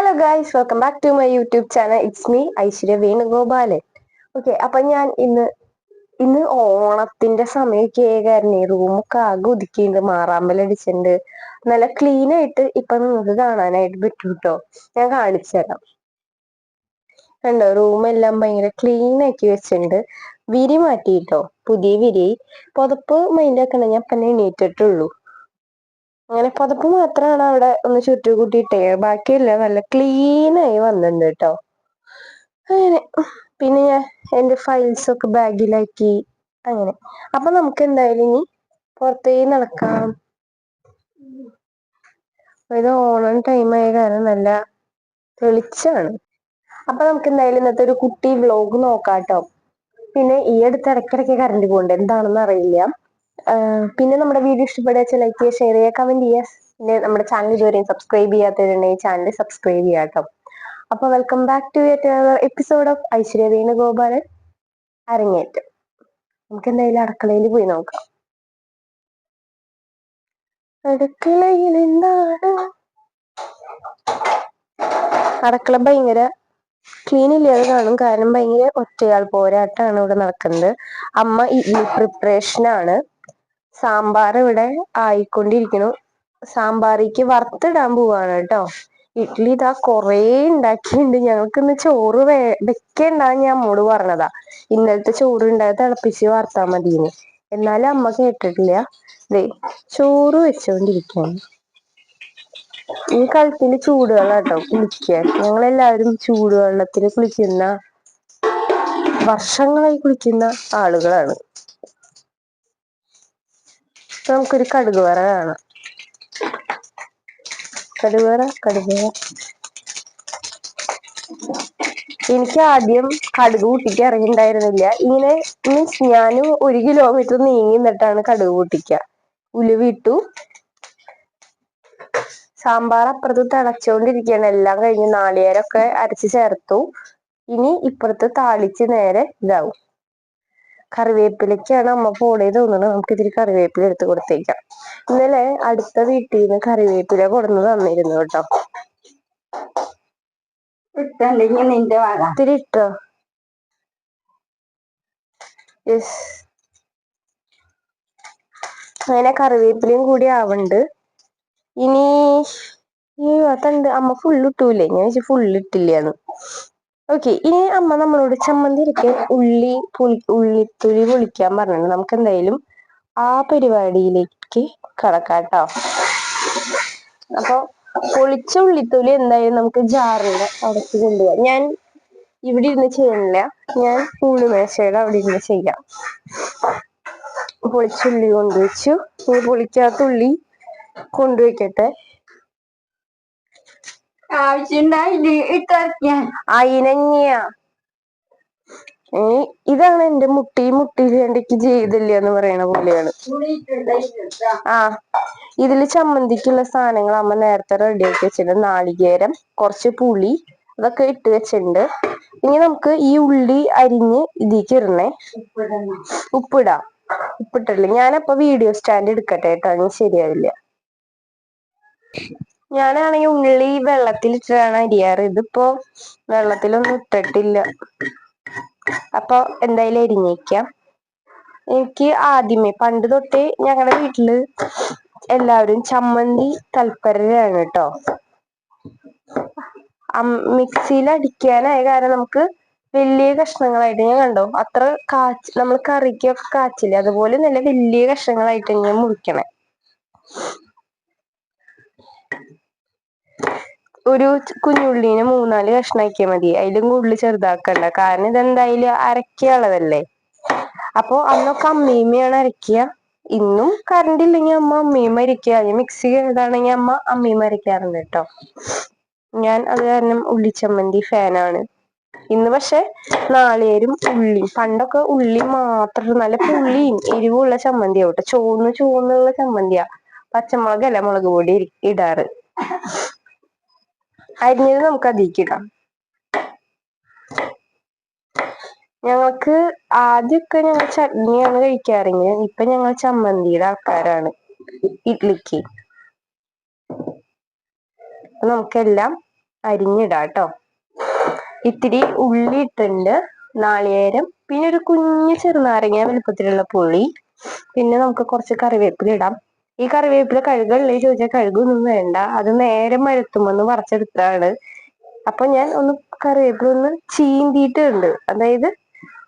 Hello guys, welcome back to my YouTube channel. It's me Aishwarya Venugopalan. Okay, അപ്പൊ ഞാൻ ഇന്ന് ഓണത്തിന്റെ സമയമൊക്കെ ആകാരണേ റൂമൊക്കെ ആകെ ഒതുക്കിയിട്ടുണ്ട്, മാറാമ്പലടിച്ചിട്ടുണ്ട്. നല്ല ക്ലീൻ ആയിട്ട് ഇപ്പൊ നിങ്ങൾക്ക് കാണാനായിട്ട് പറ്റും കേട്ടോ. ഞാൻ കാണിച്ചു തരാം. കണ്ടോ, റൂമെല്ലാം ഭയങ്കര ക്ലീൻ ആക്കി വെച്ചിട്ടുണ്ട്. വിരി മാറ്റിയിട്ടോ, പുതിയ വിരി. പുതപ്പ് മൈൻഡാക്കണ്ട, ഞാൻ പിന്നെ എണീറ്റിട്ടുള്ളൂ. അങ്ങനെ പുതപ്പ് മാത്രമാണ് അവിടെ ഒന്ന് ചുറ്റി കൂട്ടിയിട്ടേ, ബാക്കിയല്ല നല്ല ക്ലീനായി വന്നിട്ടുണ്ട് കേട്ടോ. അങ്ങനെ പിന്നെ ഞാൻ എന്റെ ഫയൽസ് ഒക്കെ ബാഗിലാക്കി. അങ്ങനെ അപ്പൊ നമുക്ക് എന്തായാലും ഇനി പുറത്തേ നടക്കാം. ഇത് ഓണം ടൈമായ കാരണം നല്ല തെളിച്ചാണ്. അപ്പൊ നമുക്ക് എന്തായാലും ഇന്നത്തെ ഒരു കുട്ടി വ്ലോഗ് നോക്കാട്ടോ. പിന്നെ ഈ അടുത്ത് ഇടയ്ക്കിടയ്ക്ക് കറണ്ട് പോകുന്നുണ്ട്, എന്താണെന്ന് അറിയില്ല. പിന്നെ നമ്മുടെ വീഡിയോ ഇഷ്ടപ്പെടുക, ലൈക്ക് ചെയ്യുക, ഷെയർ ചെയ്യുക, കമന്റ് ചെയ്യുക. പിന്നെ നമ്മുടെ ചാനൽ ഇതുവരെയും സബ്സ്ക്രൈബ് ചെയ്യാത്തവരുണ്ടെങ്കിൽ ചാനൽ സബ്സ്ക്രൈബ് ചെയ്യാം കേട്ടോ. അപ്പൊ welcome back to episode of Aishwarya Venugopalan അരങ്ങേറ്റം. നമുക്ക് എന്തായാലും അടുക്കളയിൽ പോയി നോക്കാം. അടുക്കളയിൽ എന്താണ്? അടുക്കള ഭയങ്കര ക്ലീൻ ഇല്ലാതെ കാണും, കാരണം ഭയങ്കര ഒറ്റയാൾ പോരാട്ടാണ് ഇവിടെ നടക്കുന്നത്. അമ്മ ഇഡ്ഡലി പ്രിപ്പറേഷനാണ്. സാമ്പാർ ഇവിടെ ആയിക്കൊണ്ടിരിക്കുന്നു. സാമ്പാറിക്ക് വറുത്തിടാൻ പോവാണ് കേട്ടോ. ഇഡ്ഡലി ഇതാ കൊറേ ഉണ്ടാക്കിയിട്ടുണ്ട്. ഞങ്ങൾക്കിന്ന് ചോറ് വെക്കണ്ടാന്ന് ഞാൻ അമ്മോട് പറഞ്ഞതാ. ഇന്നലത്തെ ചോറ് ഉണ്ടായത് തിളപ്പിച്ച് വാർത്താ മതിന്ന്. എന്നാലും അമ്മ കേട്ടിട്ടില്ല. ദേ ചോറ് വെച്ചോണ്ടിരിക്കുകയാണ്. ഈ കലത്തില് ചൂടുവെള്ളാട്ടോ കുളിക്കാൻ. ഞങ്ങളെല്ലാവരും ചൂടുവെള്ളത്തിൽ വർഷങ്ങളായി കുളിക്കുന്ന ആളുകളാണ്. നമുക്കൊരു കടുക് വറ കാണാം. കടുക്. എനിക്ക് ആദ്യം കടുക് പൊട്ടിക്കാൻ അറിയണ്ടായിരുന്നില്ല. ഇങ്ങനെ മീൻസ് ഞാനും 1 കിലോമീറ്റർ നീങ്ങി നിന്നിട്ടാണ് കടുക് പൊട്ടിക്കുക. ഉലുവിട്ടു. സാമ്പാർ അപ്പുറത്ത് തിളച്ചോണ്ടിരിക്കുകയാണ്. എല്ലാം കഴിഞ്ഞ് നാളികേരമൊക്കെ അരച്ച് ചേർത്തു. ഇനി ഇപ്പുറത്ത് താളിച്ച് നേരെ ഇതാവും. കറിവേപ്പിലക്കാണ് അമ്മ പോളേ തോന്നുന്നത്. നമുക്ക് ഇതിരി കറിവേപ്പില എടുത്ത് കൊടുത്തേക്കാം. ഇന്നലെ അടുത്ത വീട്ടിൽ നിന്ന് കറിവേപ്പില കൊടുന്ന് തന്നിരുന്നു കേട്ടോ. ഇത്തിരി ഇട്ടോ? യെസ്. അങ്ങനെ കറിവേപ്പിലയും കൂടി ആവുന്നുണ്ട്. ഇനി അതണ്ട് അമ്മ ഫുള്ളിട്ടൂലേ, ഞാൻ വെച്ചാൽ ഫുള്ളിട്ടില്ലാന്ന്. ഓക്കെ, ഇനി അമ്മ നമ്മളോട് ചമ്മന്തി ഇരിക്കെ ഉള്ളിത്തൊലി പൊളിക്കാൻ പറഞ്ഞിട്ടുണ്ട്. നമുക്ക് എന്തായാലും ആ പരിപാടിയിലേക്ക് കടക്കാട്ടോ. അപ്പൊ പൊളിച്ച ഉള്ളിത്തൊലി എന്തായാലും നമുക്ക് ജാറിന്റെ അടച്ച് കൊണ്ടുപോവാം. ഞാൻ ഇവിടെ ഇരുന്ന് ചെയ്യണില്ല, ഞാൻ മേശയുടെ അവിടെ ഇരുന്ന് ചെയ്യാം. പൊളിച്ചുള്ളി കൊണ്ടുവച്ചു. ഈ പൊളിക്കാത്ത ഉള്ളി കൊണ്ടുവയ്ക്കട്ടെ. അയിനങ്ങിയ ഇതാണ് എന്റെ മുട്ടിയിലേക്ക് ചെയ്തില്ല എന്ന് പറയണ പോലെയാണ്. ഇതില് ചമ്മന്തിക്കുള്ള സാധനങ്ങൾ അമ്മ നേരത്തെ റെഡിയാക്കി വെച്ചിട്ടുണ്ട്. നാളികേരം, കുറച്ച് പുളി, അതൊക്കെ ഇട്ട് വെച്ചിട്ടുണ്ട്. ഇനി നമുക്ക് ഈ ഉള്ളി അരിഞ്ഞ് ഇതിലേക്ക് ഇടണേ. ഉപ്പിട്ടില്ല. ഞാനപ്പോ വീഡിയോ സ്റ്റാൻഡ് എടുക്കട്ടെ കേട്ടോ, ഇനി ശരിയാവില്ല. ഞാനാണെങ്കിൽ ഉള്ളി വെള്ളത്തിലിട്ടാണ് അരിയാറ്. ഇതിപ്പോ വെള്ളത്തിലൊന്നും ഇട്ടിട്ടില്ല. അപ്പൊ എന്തായാലും അരിഞ്ഞേക്കാം. എനിക്ക് ആദ്യമേ പണ്ട് തൊട്ടേ ഞങ്ങളുടെ വീട്ടില് എല്ലാവരും ചമ്മന്തി തൽപരരാണ് കേട്ടോ. മിക്സിയിൽ അടിക്കാനായ കാരണം നമുക്ക് വലിയ കഷ്ണങ്ങളായിട്ട്, ഞാൻ കണ്ടോ അത്ര നമ്മൾ കറിക്കൊക്കെ കാച്ചില്ലേ, അതുപോലെ നല്ല വലിയ കഷ്ണങ്ങളായിട്ട് ഞാൻ മുറിക്കണേ. ഒരു കുഞ്ഞുള്ളീനെ 3-4 കഷ്ണാക്കിയാൽ മതി. അതിലും കൂടുതൽ ചെറുതാക്കണ്ട, കാരണം ഇതെന്തായാലും അരക്കാനുള്ളതല്ലേ. അപ്പൊ അന്നൊക്കെ അമ്മീമ്മയാണ് അരക്കുക. ഇന്നും കറണ്ട് ഇല്ലെങ്കിൽ അമ്മ അമ്മീമ്മ അരക്കുക. മിക്സി ഏതാണെങ്കിൽ അമ്മ അമ്മീമ്മ അരക്കാറുണ്ട് കേട്ടോ. ഞാൻ അത് കാരണം ഉള്ളിച്ചമ്മന്തി ഫാനാണ്. ഇന്ന് പക്ഷെ നാളികേരം ഉള്ളി, പണ്ടൊക്കെ ഉള്ളി മാത്രം നല്ല പുളിയും എരിവുള്ള ചമ്മന്തിയാവട്ടെ. ചുവന്നുള്ള ചമ്മന്തിയാ. പച്ചമുളകല്ല, മുളക് പൊടി ഇടാറ്. അരിഞ്ഞത് നമുക്ക് അതിലേക്കിടാം. ഞങ്ങൾക്ക് ആദ്യമൊക്കെ ഞങ്ങൾ ചട്നിയാണ് കഴിക്കാറെങ്കിൽ ഇപ്പൊ ഞങ്ങൾ ചമ്മന്തിയുടെ ആൾക്കാരാണ് ഇഡ്ലിക്ക്. നമുക്കെല്ലാം അരിഞ്ഞിടാട്ടോ. ഇത്തിരി ഉള്ളി ഇട്ടുണ്ട്, നാളികേരം, പിന്നെ ഒരു കുഞ്ഞു ചെറുനാരങ്ങ വലുപ്പത്തിലുള്ള പുളി, പിന്നെ നമുക്ക് കുറച്ച് കറിവേപ്പില ഇടാം. ഈ കറിവേപ്പില കഴുകല്ലേ ചോദിച്ചാൽ കഴുകൊന്നും വേണ്ട, അത് നേരെ മഴത്തുമെന്ന് പറിച്ചെടുത്താണ്. അപ്പൊ ഞാൻ ഒന്ന് കറിവേപ്പില ഒന്ന് ചീന്തിയിട്ടുണ്ട്, അതായത്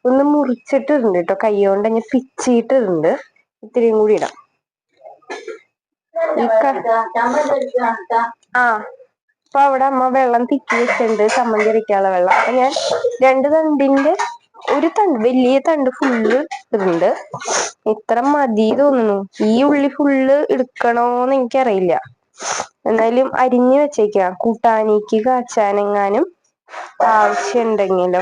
ഒന്ന് മുറിച്ചിട്ടുണ്ട് കേട്ടോ, കൈ കൊണ്ട് ഞാൻ പിച്ചിയിട്ടുണ്ട്. ഇത്തിരിയും കൂടി ഇടാം. അപ്പൊ അവിടെ അമ്മ വെള്ളം തിക്കി വെച്ചിട്ടുണ്ട്, ചമ്മന്തി അരയ്ക്കാനുള്ള വെള്ളം. അപ്പൊ ഞാൻ 2 തണ്ടിന്റെ ഒരു തണ്ട്, വലിയ തണ്ട് ഫുള്ള് ഇടുന്നുണ്ട്. ഇത്ര മതി തോന്നുന്നു. ഈ ഉള്ളി ഫുള്ള് എടുക്കണോന്ന് എനിക്കറിയില്ല. എന്തായാലും അരിഞ്ഞു വെച്ചേക്കാം, കൂട്ടാനിക്ക് കാച്ചാനെങ്ങാനും ആവശ്യമുണ്ടെങ്കിലോ.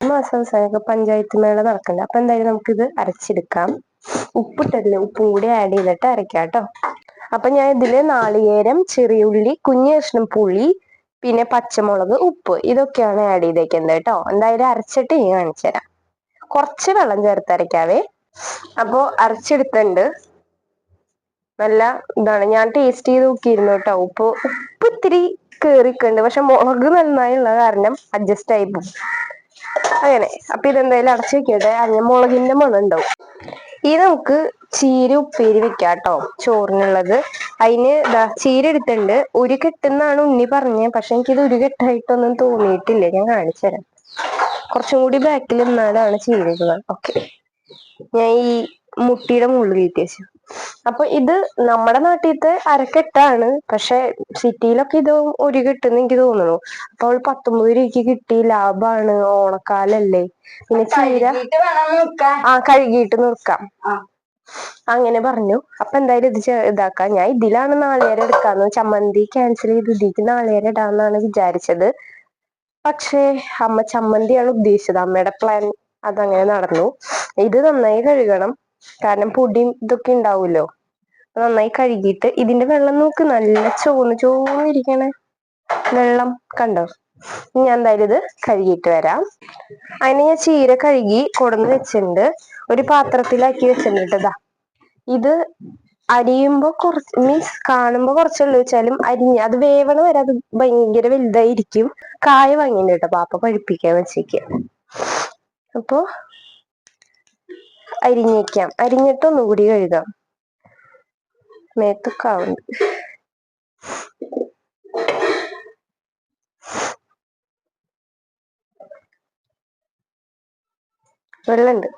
മാസം അവസാനമൊക്കെ പഞ്ചായത്ത് മേള നടക്കണ്ട. അപ്പൊ എന്തായാലും നമുക്കിത് അരച്ചെടുക്കാം. ഉപ്പിട്ടില്ല, ഉപ്പും കൂടി ആഡ് ചെയ്തിട്ട് അരയ്ക്കാം കേട്ടോ. അപ്പൊ ഞാൻ ഇതില് നാളികേരം, ചെറിയുള്ളി, കുഞ്ഞു കഷ്ണം പുളി, പിന്നെ പച്ചമുളക്, ഉപ്പ്, ഇതൊക്കെയാണ് ആഡ് ചെയ്തേക്കുന്നത് കേട്ടോ. എന്തായാലും അരച്ചിട്ട് ഇനി കാണിച്ചു തരാം. കുറച്ച് വെള്ളം ചേർത്ത് അരയ്ക്കാവേ. അപ്പൊ അരച്ചെടുത്തുണ്ട്. നല്ല ഇതാണ്. ഞാൻ ടേസ്റ്റ് ചെയ്ത് നോക്കിയിരുന്നു കേട്ടോ. ഉപ്പ് ഇത്തിരി കേറിക്കുണ്ട്, പക്ഷെ മുളക് നന്നായുള്ള കാരണം അഡ്ജസ്റ്റ് ആയി പോകും. അങ്ങനെ അപ്പൊ ഇതെന്തായാലും അടച്ചു വെക്കട്ടെ, അതിന് മുളകിന്റെ മണം ഉണ്ടാവും. ഇത് നമുക്ക് ചീര ഉപ്പേരി വെക്കാട്ടോ, ചോറിനുള്ളത്. അതിന് ചീര എടുത്തിട്ടുണ്ട്. ഒരു കെട്ടെന്നാണ് ഉണ്ണി പറഞ്ഞത്, പക്ഷെ എനിക്കിത് ഒരു കെട്ടായിട്ടൊന്നും തോന്നിയിട്ടില്ല. ഞാൻ കാണിച്ചു തരാം. കുറച്ചും കൂടി ബാക്കിൽ നിന്നാലാണ് ചീരകൾ. ഓക്കെ, ഞാൻ ഈ മുട്ടിയുടെ മുകളിൽ കയറ്റി വെച്ചു. അപ്പൊ ഇത് നമ്മുടെ നാട്ടിലത്തെ അരക്കെട്ടാണ്, പക്ഷെ സിറ്റിയിലൊക്കെ ഇത് ഒരു കെട്ടെന്ന് എനിക്ക് തോന്നുന്നു. അപ്പോൾ 19 രൂപയ്ക്ക് കിട്ടി, ലാഭാണ്, ഓണക്കാലല്ലേ. പിന്നെ ചീര കഴുകിയിട്ട് നുറുക്കാം, അങ്ങനെ പറഞ്ഞു. അപ്പൊ എന്തായാലും ഇത് ഇതാക്കാം. ഞാൻ ഇതിലാണ് നാളികേരം എടുക്കാന്ന്, ചമ്മന്തി ക്യാൻസൽ ചെയ്ത് ഇതിക്ക് നാളികേരം ഇടാന്നാണ് വിചാരിച്ചത്. പക്ഷേ അമ്മ ചമ്മന്തിയാണ് ഉദ്ദേശിച്ചത്. അമ്മയുടെ പ്ലാൻ അതങ്ങനെ നടന്നു. ഇത് നന്നായി കഴുകണം, കാരണം പൊടിയും ഇതൊക്കെ ഉണ്ടാവുമല്ലോ. നന്നായി കഴുകിയിട്ട് ഇതിന്റെ വെള്ളം നോക്ക്, നല്ല ചോന്നിരിക്കണേ വെള്ളം കണ്ടോ. ഞാൻ എന്തായാലും ഇത് കഴുകിയിട്ട് വരാം. അതിന് ഞാൻ ചീര കഴുകി കൊടന്ന് വെച്ചിട്ടുണ്ട്, ഒരു പാത്രത്തിലാക്കി വെച്ചിട്ടുണ്ട്. ഇതാ ഇത് അരിയുമ്പോ കുറച്ച്, മീൻസ് കാണുമ്പോ കുറച്ചുള്ളൂ വെച്ചാലും അത് വേവണ വരെ അത് ഭയങ്കര വലുതായിരിക്കും. കായ വാങ്ങിയിട്ട് കേട്ടോ, പാപ്പ പഴുപ്പിക്കാൻ വെച്ചേക്ക. അപ്പൊ അരിഞ്ഞേക്കാം, അരിഞ്ഞിട്ട് ഒന്നുകൂടി കഴുകാം. മേത്തൊക്കെ ആവുന്നുണ്ട്. വെള്ളമുണ്ട്.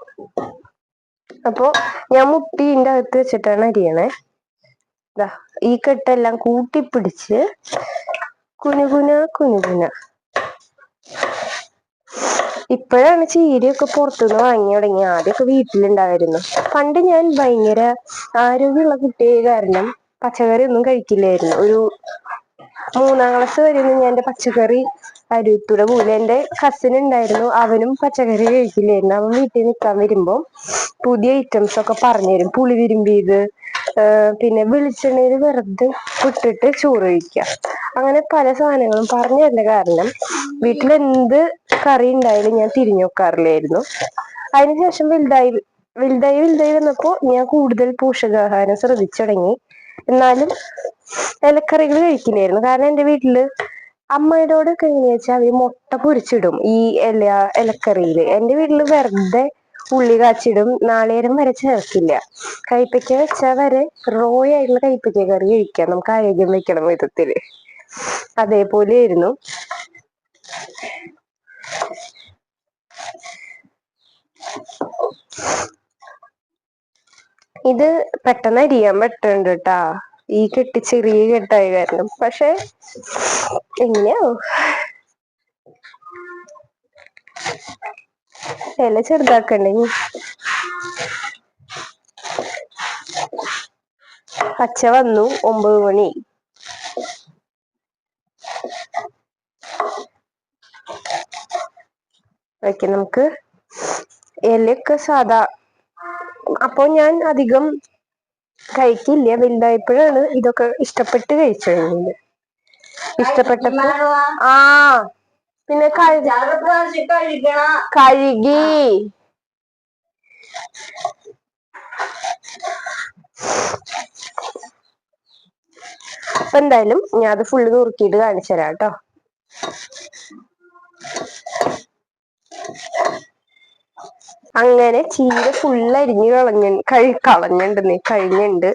അപ്പൊ ഞാൻ മുട്ടീന്റെ അകത്ത് വെച്ചിട്ടാണ് അരിയണേ. ഈ കെട്ടെല്ലാം കൂട്ടിപ്പിടിച്ച് കുനുകുന കുനുകുന. ഇപ്പോഴാണ് ചീരയൊക്കെ പുറത്തുനിന്ന് വാങ്ങി തുടങ്ങി. ആദ്യമൊക്കെ വീട്ടിലുണ്ടായിരുന്നു. പണ്ട് ഞാൻ ഭയങ്കര ആരോഗ്യമുള്ള കുട്ടിയായ കാരണം പച്ചക്കറി ഒന്നും കഴിക്കില്ലായിരുന്നു. ഒരു 3ാം ക്ലാസ് വരെയൊന്നും ഞാൻ എന്റെ പച്ചക്കറി അരിയത്തൂടെ പോലും. എന്റെ കസിൻ ഉണ്ടായിരുന്നു, അവനും പച്ചക്കറി കഴിക്കില്ലായിരുന്നു. അവൻ വീട്ടിൽ നിൽക്കാൻ വരുമ്പോ പുതിയ ഐറ്റംസ് ഒക്കെ പറഞ്ഞു തരും. പുളി വിരുമ്പിയത്, പിന്നെ വെളിച്ചെണ്ണയിൽ വെറുതെ ഇട്ടിട്ട് ചോറ് കഴിക്കുക, അങ്ങനെ പല സാധനങ്ങളും പറഞ്ഞു തരുന്ന കാരണം വീട്ടിലെന്ത് കറി ഉണ്ടായാലും ഞാൻ തിരിഞ്ഞു നോക്കാറില്ലായിരുന്നു. അതിനുശേഷം വലുതായി വന്നപ്പോ ഞാൻ കൂടുതൽ പോഷകാഹാരം ശ്രദ്ധിച്ചു തുടങ്ങി. എന്നാലും ഇലക്കറികൾ കഴിക്കില്ലായിരുന്നു, കാരണം എന്റെ വീട്ടില് അമ്മയോടൊക്കെ എങ്ങനെയാ വെച്ചാൽ അവര് മുട്ട പൊരിച്ചിടും ഈ ഇലക്കറിയില്. എന്റെ വീട്ടില് വെറുതെ ഉള്ളി കാച്ചിടും, നാളികേരം വരെ ചേർക്കില്ല. കൈപ്പക്ക വെച്ചാൽ വരെ റോ ആയിട്ടുള്ള കൈപ്പക്ക കറി കഴിക്കാം, നമുക്ക് ആരോഗ്യം വെക്കണം വിധത്തില്. അതേപോലെയായിരുന്നു. ഇത് പെട്ടെന്ന് അരിയാൻ പറ്റുന്നുണ്ട് കേട്ടാ, ഈ കെട്ടി ചെറിയ കെട്ടായ കാരണം. പക്ഷെ എങ്ങനെയോ ഇല ചെറുതാക്കണ്ടേ. അച്ഛ വന്നു, 9 മണി. ഓക്കെ, നമുക്ക് ഇലയൊക്കെ സാധാ. അപ്പൊ ഞാൻ അധികം കഴിക്കില്ല, വലുതായപ്പോഴാണ് ഇതൊക്കെ ഇഷ്ടപ്പെട്ട് കഴിച്ചത്. ഇഷ്ടപ്പെട്ടപ്പോ പിന്നെ കഴുകി. അപ്പൊ എന്തായാലും ഞാൻ അത് ഫുള്ള് നുറുക്കിയിട്ട് കാണിച്ചു തരാം കേട്ടോ. അങ്ങനെ ചീര ഫുള്ള് അരിഞ്ഞ് കഴിഞ്ഞിട്ടുണ്ട്.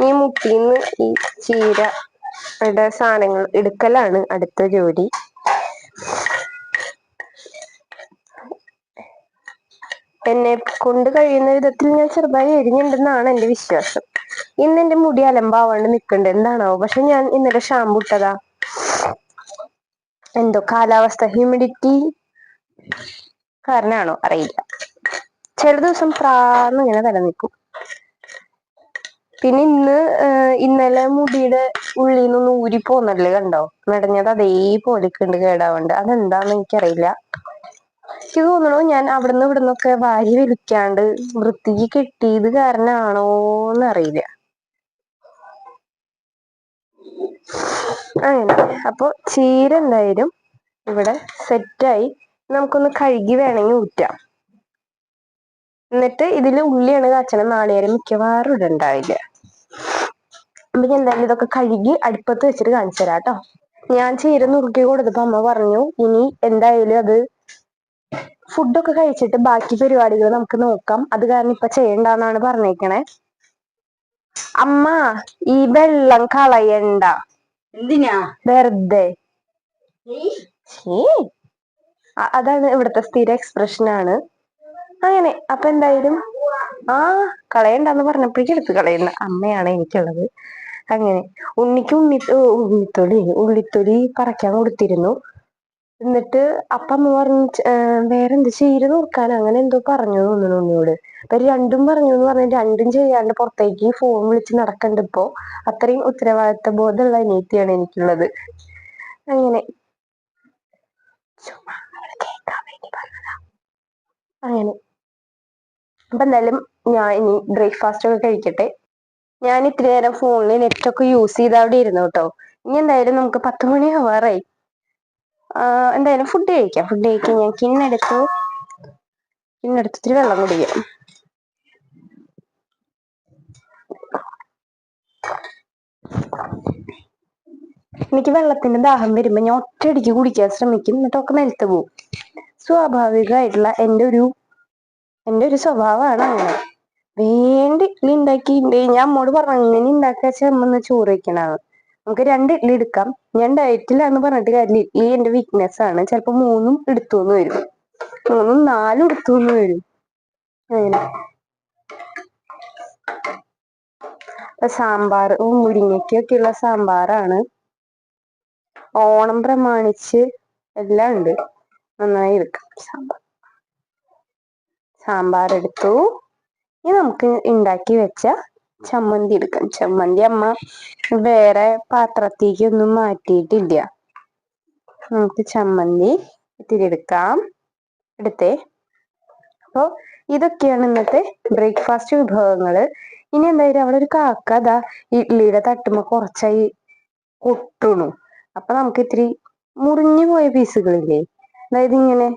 ഈ മുട്ടീന്ന് ഈ ചീരയുടെ സാധനങ്ങൾ എടുക്കലാണ് അടുത്ത ജോലി. എന്നെ കൊണ്ട് കഴിയുന്ന വിധത്തിൽ ഞാൻ ചെറുതായി എരിഞ്ഞിട്ടുണ്ടെന്നാണ് എന്റെ വിശ്വാസം. ഇന്ന് എന്റെ മുടി അലമ്പാവാണ്ട് നിക്കണ്ട്, എന്താണാവോ. പക്ഷെ ഞാൻ ഇന്നലെ ഷാമ്പു ഇട്ടതാ. എന്തോ കാലാവസ്ഥ ഹ്യൂമിഡിറ്റി കാരണാണോ അറിയില്ല. ചില ദിവസം പ്രാന്ന് ഇങ്ങനെ നിലനിൽക്കും. പിന്നെ ഇന്നലെ മുടിയുടെ ഉള്ളിൽ നിന്ന് ഊരി പോന്നല്ലേ കണ്ടോ, മെടഞ്ഞത് അതേപോലെക്കുണ്ട് കേടാവണ്ട്. അതെന്താന്ന് എനിക്കറിയില്ല. എനിക്ക് തോന്നണു ഞാൻ അവിടുന്ന് ഇവിടുന്നൊക്കെ വാരി വലിക്കാണ്ട് വൃത്തിക്ക് കെട്ടിയത് കാരണാണോന്ന് അറിയില്ല. അങ്ങനെ അപ്പൊ ചീര എന്തായാലും ഇവിടെ സെറ്റായി. നമുക്കൊന്ന് കഴുകി വേണമെങ്കിൽ ഊറ്റാം. എന്നിട്ട് ഇതില് ഉള്ളിയാണ് കാച്ചണം, നാളികേരം മിക്കവാറും ഇടണ്ടാവില്ല. അപ്പൊ ഞാൻ എന്തായാലും ഇതൊക്കെ കഴുകി അടുപ്പത്ത് വെച്ചിട്ട് കാണിച്ചു തരാം കേട്ടോ. ഞാൻ ചീര നുറുക്കി കൊടുത്തപ്പോ അമ്മ പറഞ്ഞു ഇനി എന്തായാലും അത് ഫുഡൊക്കെ കഴിച്ചിട്ട് ബാക്കി പരിപാടികൾ നമുക്ക് നോക്കാം, അത് കാരണം ഇപ്പൊ ചെയ്യണ്ടെന്നാണ് പറഞ്ഞേക്കണേ. അമ്മ ഈ വെള്ളം കളയണ്ട, എന്തിനാ വെറുതെ. അതാണ് ഇവിടുത്തെ സ്ഥിര എക്സ്പ്രഷനാണ്. അങ്ങനെ അപ്പൊ എന്തായാലും കളയണ്ടാന്ന് പറഞ്ഞപ്പോഴേക്കും എടുത്ത് കളയുന്ന അമ്മയാണ് എനിക്കുള്ളത്. അങ്ങനെ ഉള്ളിത്തൊലി പറിക്കാൻ കൊടുത്തിരുന്നു. എന്നിട്ട് അമ്മ പറഞ്ഞു വേറെന്ത് ചീര നുറുക്കാൻ അങ്ങനെ എന്തോ പറഞ്ഞു തോന്നുന്നു ഉണ്ണിയോട്. അപ്പൊ രണ്ടും പറഞ്ഞുന്ന് പറഞ്ഞ് രണ്ടും ചെയ്യാണ്ട് പുറത്തേക്ക് ഫോൺ വിളിച്ച് നടക്കണ്ട് ഇപ്പോ. അത്രയും ഉത്തരവാദിത്ത ബോധമുള്ള അനിയത്തിയാണ് എനിക്കുള്ളത്. അങ്ങനെ അങ്ങനെ അപ്പൊ എന്തായാലും ഞാൻ ഇനി ബ്രേക്ക്ഫാസ്റ്റ് ഒക്കെ കഴിക്കട്ടെ. ഞാൻ ഇത്തിരി നേരം ഫോണിൽ നെറ്റൊക്കെ യൂസ് ചെയ്ത് അവിടെ ഇരുന്നു കേട്ടോ. ഇനി എന്തായാലും നമുക്ക് 10 മണി ആവാറായി. എന്തായാലും ഫുഡ് കഴിക്കാം. ഞാൻ കിണ്ണെടുത്തു ഇത്തിരി വെള്ളം കുടിക്കാം. എനിക്ക് വെള്ളത്തിന്റെ ദാഹം വരുമ്പോ ഞാൻ ഒറ്റയടിക്ക് കുടിക്കാൻ ശ്രമിക്കും, എന്നിട്ടൊക്കെ നിലത്ത് പോവും. സ്വാഭാവികമായിട്ടുള്ള എന്റെ ഒരു സ്വഭാവമാണ് അങ്ങനെ. വേണ്ടി ഇഡ്ഡലി ഉണ്ടാക്കിണ്ട് ഞാൻ അമ്മോട് പറഞ്ഞു ഇങ്ങനെ ഉണ്ടാക്കിയാച്ച അമ്മ ചോറ് വെക്കണന്ന്. നമുക്ക് 2 ഇഡ്ഡലി എടുക്കാം. ഞാൻ ഡയറ്റിലാന്ന് പറഞ്ഞിട്ട് കാര്യമില്ല, ഇഡ്ഡലി എന്റെ വീക്ക്നെസ് ആണ്. ചിലപ്പോ 3 എടുത്തുന്ന് വരും, 3, 4 എടുത്തുന്ന് വരും. അങ്ങനെ സാമ്പാർ മുരിങ്ങക്കൊക്കെയുള്ള സാമ്പാറാണ്. ഓണം പ്രമാണിച്ച് എല്ലാം ഉണ്ട്. നന്നായി എടുക്കാം. സാമ്പാർ എടുത്തു. ഇനി നമുക്ക് ഉണ്ടാക്കി വെച്ച ചമ്മന്തി എടുക്കാം. ചമ്മന്തി അമ്മ വേറെ പാത്രത്തേക്ക് ഒന്നും മാറ്റിയിട്ടില്ല. നമുക്ക് ചമ്മന്തി ഇത്തിരി എടുക്കാം. അപ്പൊ ഇതൊക്കെയാണ് ഇന്നത്തെ ബ്രേക്ക്ഫാസ്റ്റ് വിഭവങ്ങള്. ഇനി എന്തായാലും അവിടെ ഒരു കാക്ക ഇഡ്ഡലിയുടെ തട്ടുമ്മ കുറച്ചായി കൊട്ടുണു. അപ്പൊ നമുക്ക് ഇത്തിരി മുറിഞ്ഞു പോയ പീസുകളില്ലേ, അതായത് ഇങ്ങനെ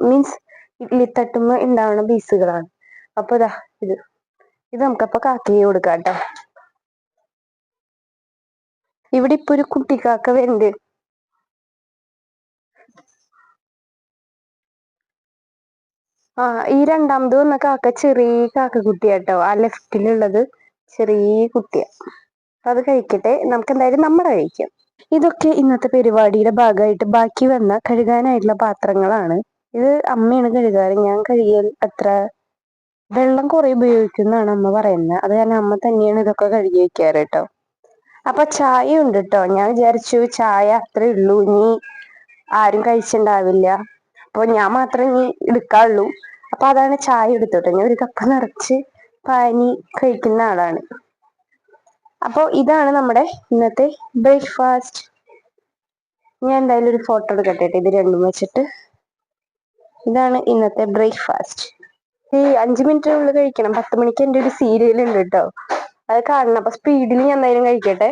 മീൻസ് ഇഡ്ഡലി തട്ടുമ്മ ഉണ്ടാവുന്ന പീസുകളാണ്. അപ്പൊ ഇത് നമുക്കപ്പൊ കാക്കയ്ക്ക് കൊടുക്കാം കേട്ടോ. ഇവിടെ ഇപ്പൊ ഒരു കുട്ടിക്കാക്ക വരുന്നുണ്ട്. ഈ രണ്ടാമത് വന്ന കാക്ക ചെറിയ കാക്ക കുട്ടിയാട്ടോ. ആ ലെഫ്റ്റിലുള്ളത് ചെറിയ കുട്ടിയാ. അത് കഴിക്കട്ടെ, നമുക്ക് എന്തായാലും നമ്മുടെ കഴിക്കാം. ഇതൊക്കെ ഇന്നത്തെ പരിപാടിയുടെ ഭാഗമായിട്ട് ബാക്കി വന്ന കഴുകാനായിട്ടുള്ള പാത്രങ്ങളാണ്. ഇത് അമ്മയാണ് കഴുകാറ്. ഞാൻ കഴുകിയാൽ അത്ര വെള്ളം കുറെ ഉപയോഗിക്കുന്നാണ് അമ്മ പറയുന്നത്. അത് കാരണം അമ്മ തന്നെയാണ് ഇതൊക്കെ കഴുകി വെക്കാറ് കേട്ടോ. അപ്പൊ ചായ ഉണ്ട് കേട്ടോ. ഞാൻ വിചാരിച്ചു ചായ അത്രേ ഉള്ളൂ, ഇനി ആരും കഴിച്ചിണ്ടാവില്ല, അപ്പൊ ഞാൻ മാത്രമേ ഇനി എടുക്കാറുള്ളൂ. അപ്പൊ അതാണ് ചായ എടുത്തോട്ടെ. ഞാൻ ഒരു കപ്പ് നിറച്ച് പാനി കഴിക്കുന്ന ആളാണ്. അപ്പൊ ഇതാണ് നമ്മുടെ ഇന്നത്തെ ബ്രേക്ക്ഫാസ്റ്റ്. ഞാൻ എന്തായാലും ഒരു ഫോട്ടോ എടുക്കട്ടെ ഇത് രണ്ടും വെച്ചിട്ട്. ഇതാണ് ഇന്നത്തെ ബ്രേക്ക്ഫാസ്റ്റ്. ഈ 5 മിനിറ്റിനുള്ളിൽ കഴിക്കണം. 10 മണിക്ക് എന്റെ ഒരു സീരിയൽ ഉണ്ട് കേട്ടോ, അത് കാണണം. അപ്പൊ സ്പീഡിൽ ഞാൻ എന്തായാലും കഴിക്കട്ടെ.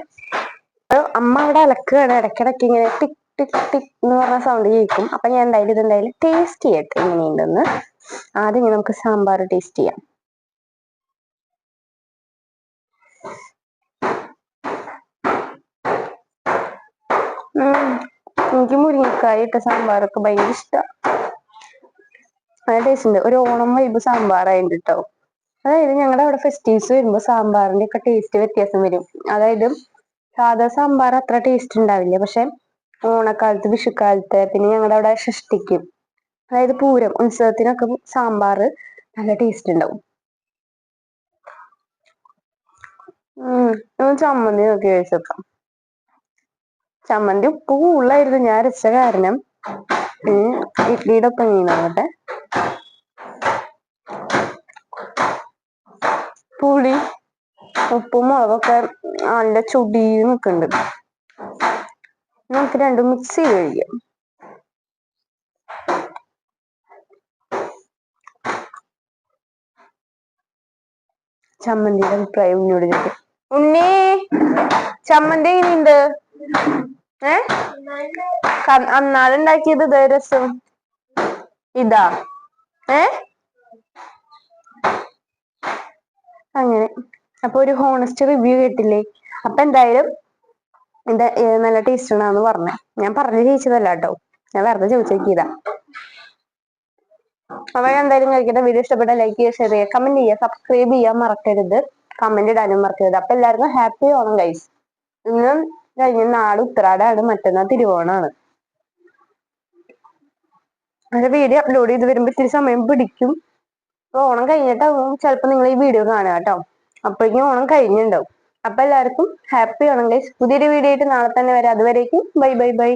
അമ്മ അവിടെ അലക്കുകയാണ്. ഇടയ്ക്കിടയ്ക്ക് ഇങ്ങനെ ടിക് ടിക് ടിക് എന്ന് പറഞ്ഞ സൗണ്ട് കേൾക്കും. അപ്പൊ ഞാൻ എന്തായാലും ടേസ്റ്റ് ചെയ്യട്ടെ എങ്ങനെയുണ്ടെന്ന്. ആദ്യം നമുക്ക് സാമ്പാർ ടേസ്റ്റ് ചെയ്യാം. എനിക്ക് മുരിങ്ങക്കായ ഇട്ട സാമ്പാറൊക്കെ ഭയങ്കര ഇഷ്ടം. നല്ല ടേസ്റ്റ് ഉണ്ട്. ഒരു ഓണം വൈബ് സാമ്പാറായിട്ട് കേട്ടോ. അതായത് ഞങ്ങളുടെ അവിടെ ഫെസ്റ്റീവ്സ് വരുമ്പോ സാമ്പാറിന്റെ ഒക്കെ ടേസ്റ്റ് വ്യത്യാസം വരും. അതായത് സാധാ സാമ്പാർ അത്ര ടേസ്റ്റ് ഉണ്ടാവില്ല. പക്ഷെ ഓണക്കാലത്ത്, വിഷുക്കാലത്ത്, പിന്നെ ഞങ്ങളുടെ അവിടെ ഷഷ്ടിക്കും, അതായത് പൂരം ഉത്സവത്തിനൊക്കെ സാമ്പാർ നല്ല ടേസ്റ്റ് ഉണ്ടാവും. ചമ്മന്തി നോക്കി കഴിച്ചേക്കാം. ചമ്മന്തി ഉപ്പ് കൂടുതലായിരുന്നു ഞാൻ അരച്ച കാരണം. ഇഡ്ലിയുടെ ഒപ്പം മീനാകട്ടെ. പുളി ഉപ്പും മുളകൊക്കെ നല്ല ചുടിയിൽ നിൽക്കുന്നുണ്ട്. നമുക്ക് രണ്ടും മിക്സ് ചെയ്ത് കഴിക്കാം. ചമ്മന്തിയുടെ അഭിപ്രായം ഉണ്ണിയോട് ചോദിക്കും. ഉണ്ണി, ചമ്മന്തി എങ്ങനെയുണ്ട്? അന്നാളുണ്ടാക്കിയത് ഇതേ രസം. ഇതാ അങ്ങനെ. അപ്പൊ ഒരു ഹോണസ്റ്റ് റിവ്യൂ കേട്ടില്ലേ? അപ്പൊ എന്തായാലും ഇത് നല്ല ടേസ്റ്റ് ആണെന്ന് പറഞ്ഞേ. ഞാൻ പറഞ്ഞു ചോദിച്ചതല്ല കേട്ടോ, ഞാൻ വെറുതെ ചോദിച്ചേക്കിയതാ. അപ്പൊ എന്തായാലും കഴിക്കട്ടെ. വീഡിയോ ഇഷ്ടപ്പെട്ട ലൈക്ക് ചെയ്യുക, ഷെയർ ചെയ്യുക, കമന്റ് ചെയ്യുക, സബ്സ്ക്രൈബ് ചെയ്യാൻ മറക്കരുത്, കമന്റ് ഇടാനും മറക്കരുത്. അപ്പൊ എല്ലാവർക്കും ഹാപ്പി ഓണം ഗൈസ്. ഇന്നും കഴിഞ്ഞ നാളെ ഉത്രാടാണ്, മറ്റന്നാൾ തിരുവോണാണ്. അതിന്റെ വീഡിയോ അപ്ലോഡ് ചെയ്ത് വരുമ്പോ ഇത്തിരി സമയം പിടിക്കും. അപ്പൊ ഓണം കഴിഞ്ഞിട്ടാവും ചിലപ്പോ നിങ്ങൾ ഈ വീഡിയോ കാണുക കേട്ടോ. അപ്പോഴേക്കും ഓണം കഴിഞ്ഞിട്ടുണ്ടാവും. അപ്പൊ എല്ലാവർക്കും ഹാപ്പി ഓണം ഗൈസ്. പുതിയൊരു വീഡിയോ ആയിട്ട് നാളെ തന്നെ വരാം. അതുവരേക്കും ബൈ ബൈ ബൈ.